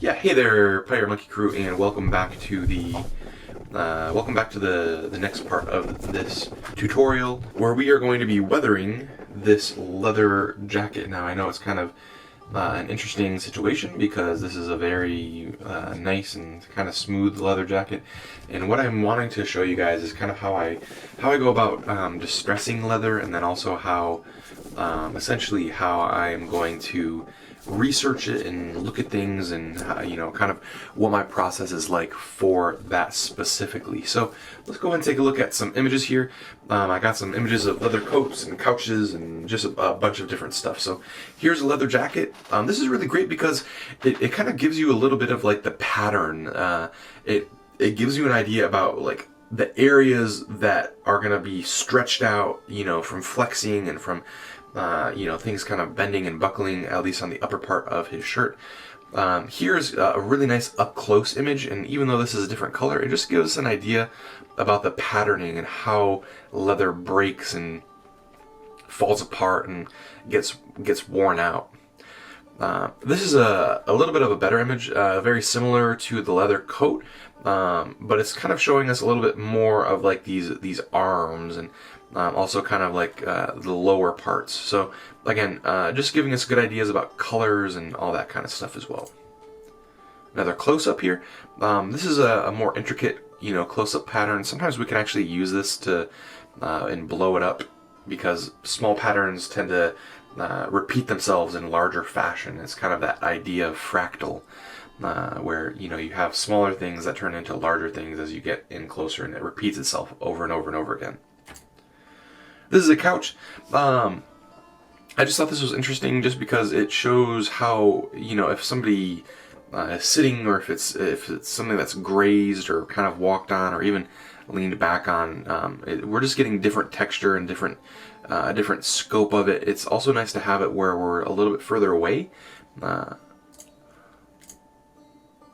Yeah, hey there, Pirate Monkey Crew, and welcome back to the next part of this tutorial, where we are going to be weathering this leather jacket. Now, I know it's kind of an interesting situation because this is a very nice and kind of smooth leather jacket, and what I'm wanting to show you guys is kind of how I go about distressing leather, and then also how essentially how I am going to research it and look at things, and kind of what my process is like for that specifically. So let's go ahead and take a look at some images here. I got some images of leather coats and couches and just a bunch of different stuff. So here's a leather jacket. This is really great because it kind of gives you a little bit of like the pattern. It gives you an idea about like the areas that are going to be stretched out, from flexing and from things kind of bending and buckling, at least on the upper part of his shirt. Here's a really nice up-close image, and even though this is a different color, it just gives us an idea about the patterning and how leather breaks and falls apart and gets worn out. This is a little bit of a better image, very similar to the leather coat, but it's kind of showing us a little bit more of like these arms, and also kind of like the lower parts. So again, just giving us good ideas about colors and all that kind of stuff as well. Another close-up here. This is a more intricate, close-up pattern. Sometimes we can actually use this to and blow it up, because small patterns tend to repeat themselves in larger fashion. It's kind of that idea of fractal, where you have smaller things that turn into larger things as you get in closer, and it repeats itself over and over and over again. This is a couch. I just thought this was interesting just because it shows how, if somebody is sitting, or if it's something that's grazed or kind of walked on or even leaned back on, we're just getting different texture and different scope of it. It's also nice to have it where we're a little bit further away. And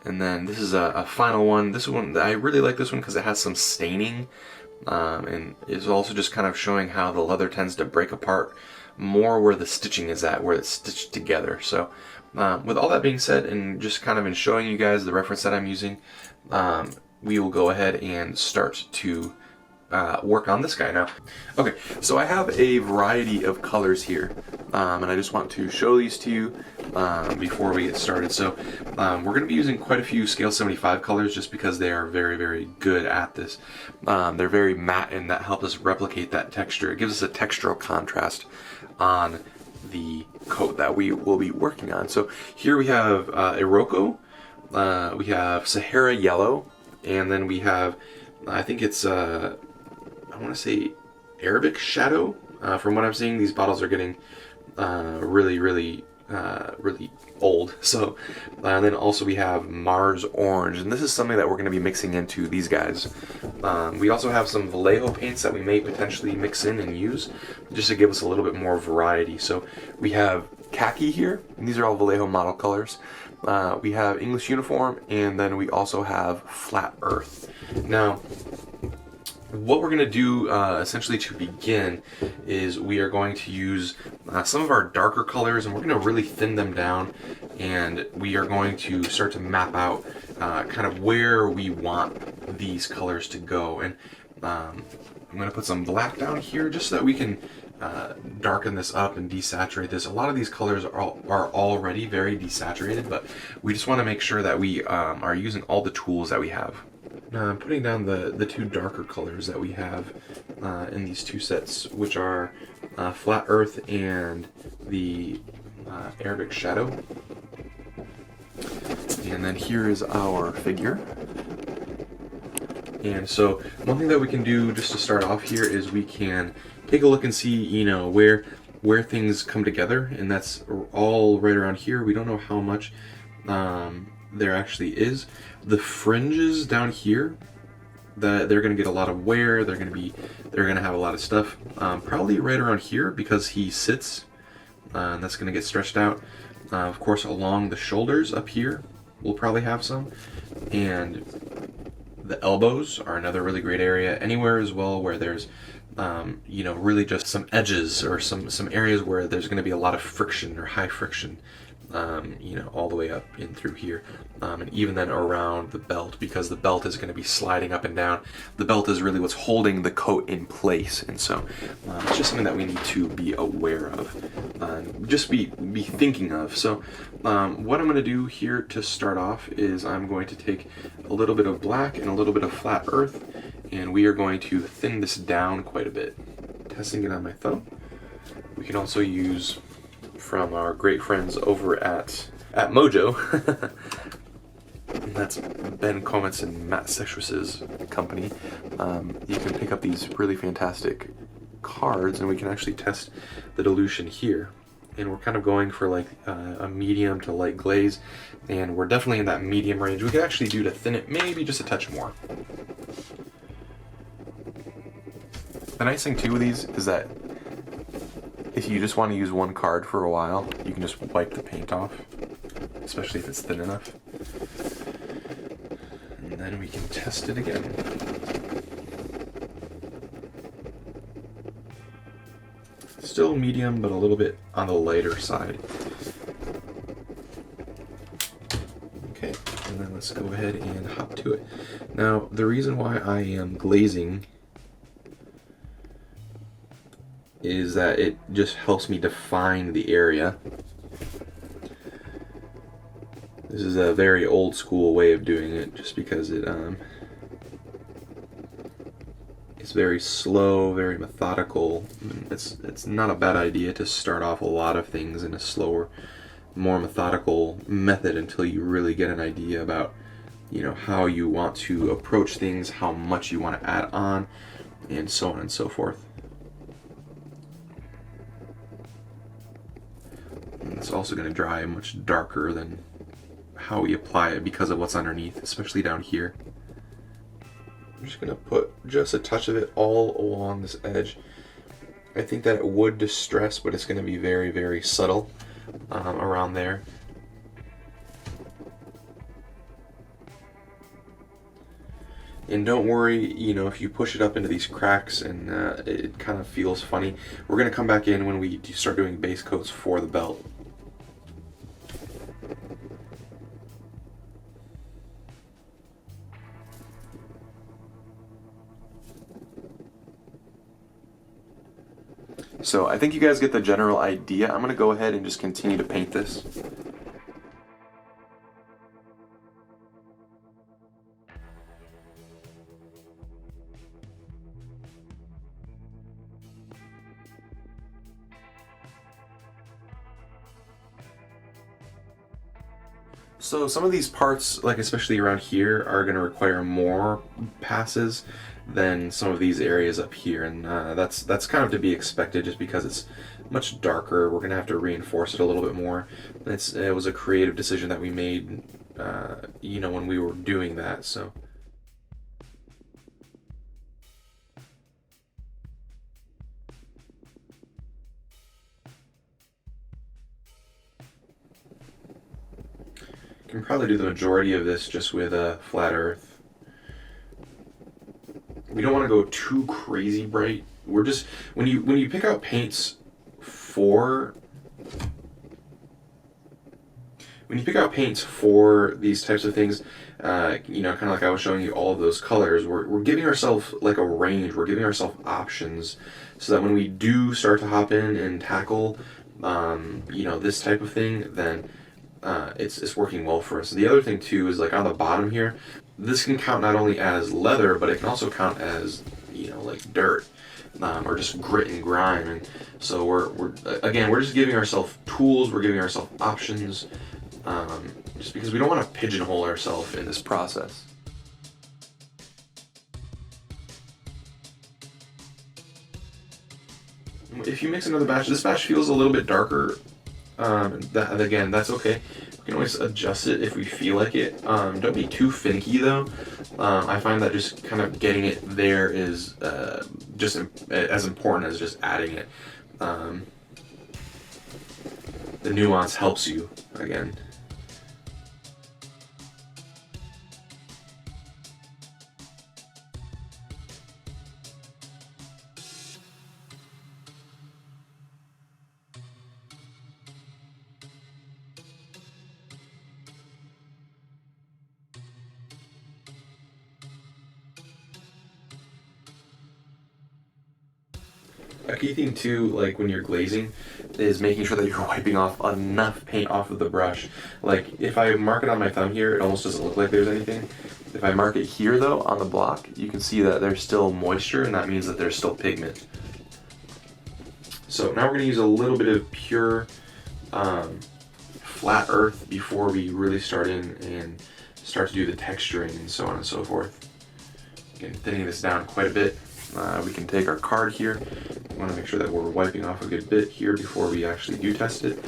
then this is a final one. This one, I really like this one because it has some staining. And it's also just kind of showing how the leather tends to break apart more where the stitching is at, where it's stitched together. So with all that being said, and just kind of in showing you guys the reference that I'm using, we will go ahead and start to work on this guy now. Okay, so I have a variety of colors here, and I just want to show these to you before we get started. So we're going to be using quite a few scale 75 colors just because they are very, very good at this. They're very matte, and that helps us replicate that texture. It gives us a textural contrast on the coat that we will be working on. So here we have Iroko, we have Sahara Yellow, and then we have, I think it's I want to say Arabic Shadow. From what I'm seeing, these bottles are getting really old. So, and then also we have Mars Orange, and this is something that we're going to be mixing into these guys. We also have some Vallejo paints that we may potentially mix in and use, just to give us a little bit more variety. So we have Khaki here, and these are all Vallejo model colors. We have English Uniform, and then we also have Flat Earth. Now, what we're going to do essentially to begin is we are going to use some of our darker colors, and we're going to really thin them down, and we are going to start to map out kind of where we want these colors to go. And I'm going to put some black down here just so that we can darken this up and desaturate this. A lot of these colors are already very desaturated, but we just want to make sure that we are using all the tools that we have. Now I'm putting down the two darker colors that we have in these two sets, which are Flat Earth and the Arabic Shadow. And then here is our figure. And so one thing that we can do just to start off here is we can take a look and see, where things come together, and that's all right around here. We don't know how much there actually is. The fringes down here, they're going to get a lot of wear. They're going to have a lot of stuff. Probably right around here because he sits, and that's going to get stretched out. Of course, along the shoulders up here, we'll probably have some, and the elbows are another really great area. Anywhere as well where there's really just some edges or some areas where there's going to be a lot of friction or high friction. you know, all the way up in through here, and even then around the belt, because the belt is going to be sliding up and down. The belt is really what's holding the coat in place, and so it's just something that we need to be aware of, just be thinking of. So what I'm going to do here to start off is I'm going to take a little bit of black and a little bit of flat earth, and we are going to thin this down quite a bit. Testing it on my thumb. We can also use from our great friends over at Mojo. That's Ben Comets and Matt Sextrus's company. You can pick up these really fantastic cards, and we can actually test the dilution here. And we're kind of going for like a medium to light glaze, and we're definitely in that medium range. We could actually do to thin it maybe just a touch more. The nice thing too with these is that if you just want to use one card for a while, you can just wipe the paint off, especially if it's thin enough. And then we can test it again. Still medium, but a little bit on the lighter side. Okay, and then let's go ahead and hop to it. Now, the reason why I am glazing is that it just helps me define the area. This is a very old school way of doing it, just because it's very slow, very methodical. It's not a bad idea to start off a lot of things in a slower, more methodical method until you really get an idea about, you know, how you want to approach things, how much you want to add on, and so on and so forth. It's also going to dry much darker than how we apply it because of what's underneath, especially down here. I'm just going to put just a touch of it all along this edge. I think that it would distress, but it's going to be very, very subtle around there. And don't worry, you know, if you push it up into these cracks and it kind of feels funny, we're going to come back in when we start doing base coats for the belt. So I think you guys get the general idea. I'm going to go ahead and just continue to paint this. So some of these parts, like especially around here, are going to require more passes than some of these areas up here, and that's kind of to be expected just because it's much darker. We're going to have to reinforce it a little bit more. It was a creative decision that we made, you know, when we were doing that. So. Can probably do the majority of this just with flat earth. We don't want to go too crazy bright. We're just when you pick out paints for these types of things, you know, kind of like I was showing you all of those colors, we're giving ourselves like a range. We're giving ourselves options so that when we do start to hop in and tackle, you know, this type of thing, then it's working well for us. The other thing too is like on the bottom here, this can count not only as leather, but it can also count as, you know, like dirt, or just grit and grime. And so we're just giving ourselves tools. We're giving ourselves options, just because we don't want to pigeonhole ourselves in this process. If you mix another batch, this batch feels a little bit darker. That's okay. We can always adjust it if we feel like it. Don't be too finicky though. I find that just kind of getting it there is just as important as just adding it. The nuance helps you again. A key thing too, like when you're glazing, is making sure that you're wiping off enough paint off of the brush. Like if I mark it on my thumb here, it almost doesn't look like there's anything. If I mark it here though, on the block, you can see that there's still moisture, and that means that there's still pigment. So now we're going to use a little bit of pure flat earth before we really start in and start to do the texturing and so on and so forth. Again, thinning this down quite a bit. We can take our card here. We want to make sure that we're wiping off a good bit here before we actually do test it.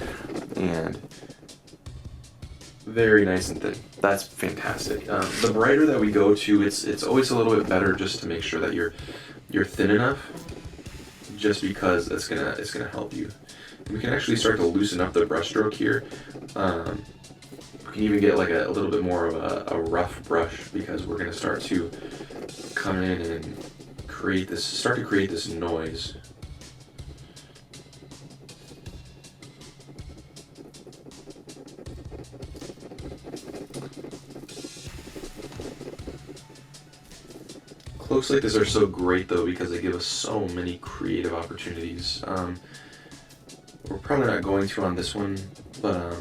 And very nice and thin. That's fantastic. The brighter that we go to, it's always a little bit better just to make sure that you're thin enough, just because it's gonna help you. We can actually start to loosen up the brush stroke here. We can even get like a little bit more of a rough brush, because we're gonna start to come in and start to create this noise. Cloaks like this are so great though, because they give us so many creative opportunities. We're probably not going to on this one, but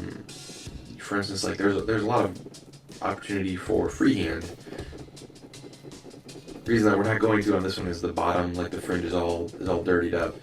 for instance, like there's a lot of opportunity for freehand. The reason that we're not going to on this one is the bottom, like the fringe is all dirtied up.